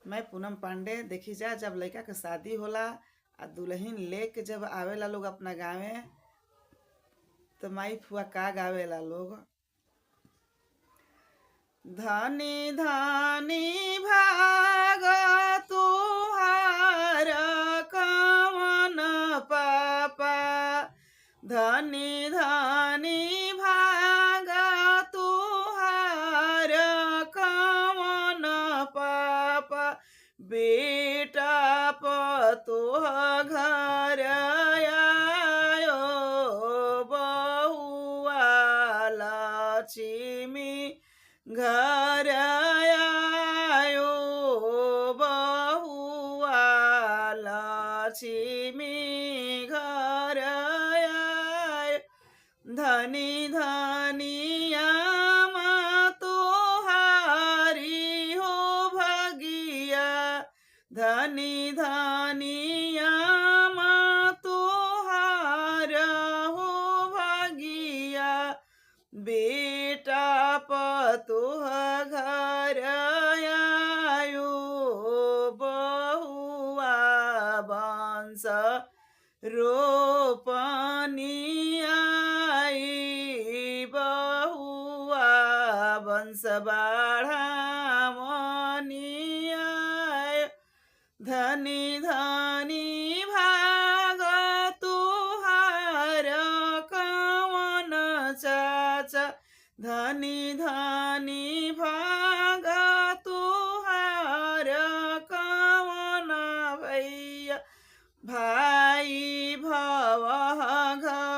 मैं पूनम पांडे। देखी जा, जब लड़का के शादी होला आ दुल्हन लेके जब आवेला लोग अपना गाँवे, तो माई फुआ का गावेला लोग। धनी धनी भाग तुहार कवन पापा, धनी धनी भाग तुहार कवन पापा, बेटा पतोह घर आयो, बहुआ लक्ष्मी घर आयो, बहुआ लक्ष्मी घर आयो। धनी धनिया तोहारी हो भगिया, धनी धनिया तोहार हो भगिया, बेटा पतोह घर आयो, बहुआ वंश रोपनी आई, बहुआ वंश बढ़ावनी आय। धनी धनी भाग तुहार कवन चाचा, धनी धनी भाग तुहार कवन भैया, भाई भव घर